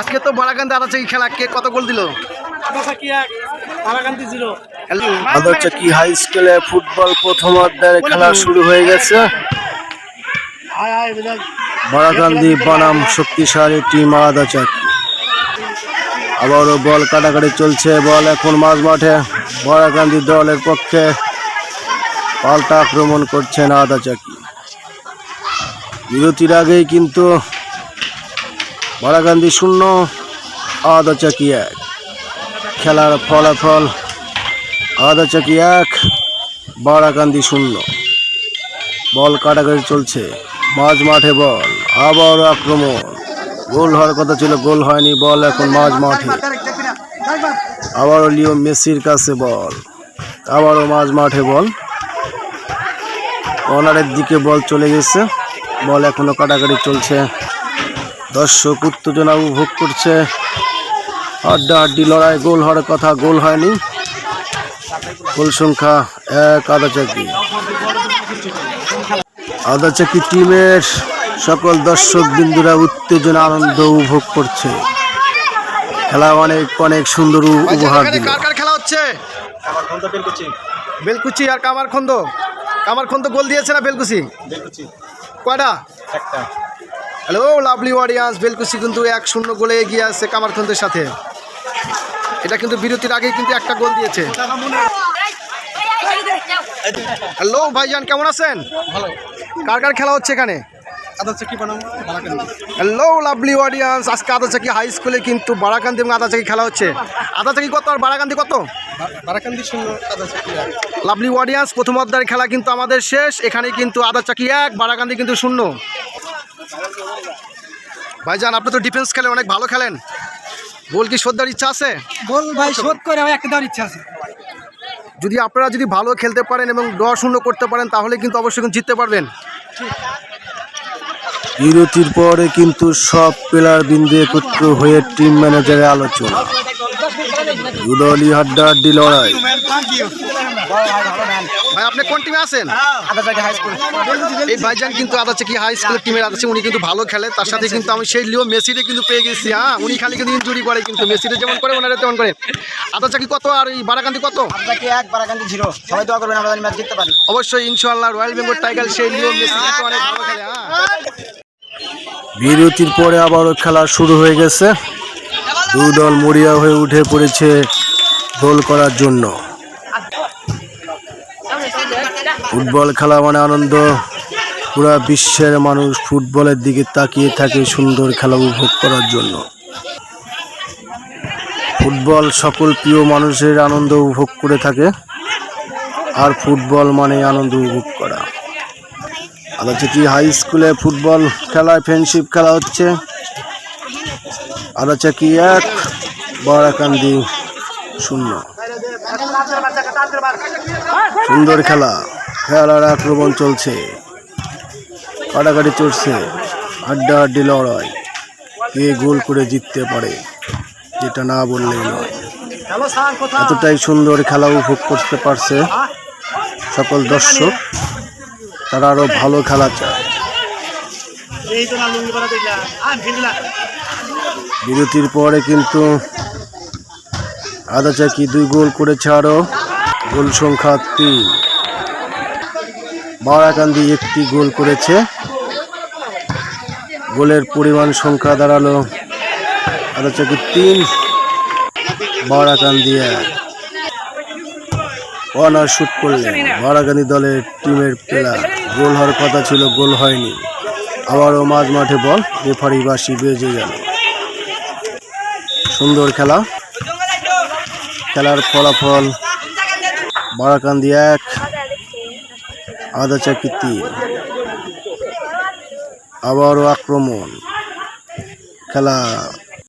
আজকে তো বারাকান্দি আদাচাকি খেলা, কে কত গোল দিল? আদাচাকি হাই স্কুলে ফুটবল প্রথম অধ্যায়ে খেলা শুরু হয়ে গেছে। বারাকান্দি বনাম শক্তিশালী টিম আদাচাকি। আবারও বল কাটাকাটি চলছে, বল এখন মাঝ মাঠে। বারাকান্দি দলের পক্ষে পাল্টা আক্রমণ করছেন আদাচাকি। বিরতির আগেই কিন্তু বারাকান্দি 0 আদাচাকি 1। খেলার ফলাফল আদাচাকি 1 বারাকান্দি 0। বল কাটাকাটি চলছে, মাঝ মাঠে বল, আবারও আক্রমণ। গোল হওয়ার কথা ছিল, গোল হয়নি। বল এখন মাঝ মাঠে, আবারও লিও মেসির কাছে বল, আবারও মাঝ মাঠে বল। কর্নারের দিকে বল চলে গেছে, বল এখনো কাটাকাটি চলছে। দর্শক উত্তেজনা উপভোগ করছে, হাড্ডাহাড্ডি লড়াই। গোল হওয়ার কথা, গোল হয়নি। গোল সংখ্যা 1 আদাচাকি। আদাচাকি টিমের সকল দর্শক বিন্দুরা উত্তেজনা আনন্দ উপভোগ করছে। খেলা অনেক অনেক সুন্দর উপহার দিল। কার খেলা হচ্ছে? বেলকুচি আর কামারখন্দ। কামারখন্দ গোল দিয়েছে না বেলকুচি? কয়টা? একটা। হ্যালো লাভলি ওয়ারিয়ার্স, বেলকুচি কিন্তু 1-0 গোলে এগিয়ে আছে কামারখন্দের সাথে। এটা কিন্তু বিরতির আগেই কিন্তু একটা গোল দিয়েছে। হ্যালো ভাইজান, কেমন আছেন? ভালো। কার খেলা হচ্ছে এখানে? আদাচাকি বনাম বারাকান্দি। হ্যালো লাভলি ওয়ারিয়ার্স, আজকে আদাচাকি হাই স্কুলে কিন্তু বারাকান্দি এবং আদাচাকি খেলা হচ্ছে। আদাচাকি কত আর বারাকান্দি কত? বারাকান্দি 0 আদাচাকি 1। লাভলি ওয়ারিয়ার্স, প্রথম অধ্যায়ের খেলা কিন্তু আমাদের শেষ। এখানে কিন্তু আদাচাকি 1 বারাকান্দি কিন্তু 0। ভাইজান, আপনি তো ডিফেন্স খেলেন, অনেক ভালো খেলেন। গোল কি শোধ দেওয়ার ইচ্ছা আছে? গোল ভাই শোধ করে একটা দেওয়ার ইচ্ছা আছে। যদি আপনারা যদি ভালো খেলতে পারেন এবং 0 করতে পারেন, তাহলে কিন্তু অবশ্যই জিততে পারবেন। বিরতির পরে কিন্তু সব প্লেয়ার বিন্দু একত্র হয়ে টিম ম্যানেজারের আলোচনা। দুদলই হাড্ডাহাড্ডি লড়াই। ভাই, আপনি কোন টিমে আছেন? আদাচাকি হাই স্কুল। এই ভাইজান কিন্তু আদাচাকি হাই স্কুলের টিমের আছে। উনি কিন্তু ভালো খেলে, তার সাথে কিন্তু আমি সেই লিও মেসিরে কিন্তু পেয়ে গেছি। হ্যাঁ, উনি খালি কিন্তু ইনজুরি করে, কিন্তু মেসিরে যেমন করে ওনারা তেমন করে। আদাচাকি কত আর এই বারাকান্দি কত? আদাচাকি 1 বারাকান্দি 0। সবাই দোয়া করবেন আমরা ম্যাচ জিততে পারি। অবশ্যই ইনশাআল্লাহ। রয়্যাল বেঙ্গল টাইগার সেই লিও মেসি কিন্তু অনেক ভালো খেলে। হ্যাঁ, বিরতির পরে আবারও খেলা শুরু হয়ে গেছে। দুই দল মরিয়া হয়ে উঠে পড়েছে গোল করার জন্য। ফুটবল খেলা মানে আনন্দ। পুরা বিশ্বের মানুষ ফুটবলের দিকে তাকিয়ে থাকে সুন্দর খেলা উপভোগ করার জন্য। ফুটবল সকল প্রিয় মানুষের আনন্দ উপভোগ করে থাকে, আর ফুটবল মানে আনন্দ উপভোগ করা। আদাচাকি হাই স্কুলে ফুটবল খেলায় ফ্রেন্ডশিপ খেলা হচ্ছে। আদাচাকি 1 বারাকান্দি 0। সুন্দর খেলা, খেলার আক্রমণ চলছে, কাটাকাটি চলছে, হাড্ডাহাড্ডি লড়াই। কে গোল করে জিততে পারে, যেটা না বললেই নয়। এতটাই সুন্দর খেলা উপভোগ করতে পারছে সকল দর্শক। তারা আরো ভালো খেলা চায়। বিরতির পরে কিন্তু আদাচাকি 2 গোল করেছে, আরো গোল সংখ্যা 3। বারাকান্দি 1টি গোল করেছে। গোলের পরিমাণ সংখ্যা দাঁড়ালো আদাচাকি 3 বারাকান্দি 1। কর্নার শুট করলেন বারাকান্দি দলের টিমের প্লেয়ার। গোল হওয়ার কথা ছিল, গোল হয়নি। আবারও মাঝ মাঠে বল, রেফারি বাঁশি বেজে গেল। সুন্দর খেলা। খেলার ফলাফল বারাকান্দি 1 আদাচাকি 3। আবারও আক্রমণ। খেলা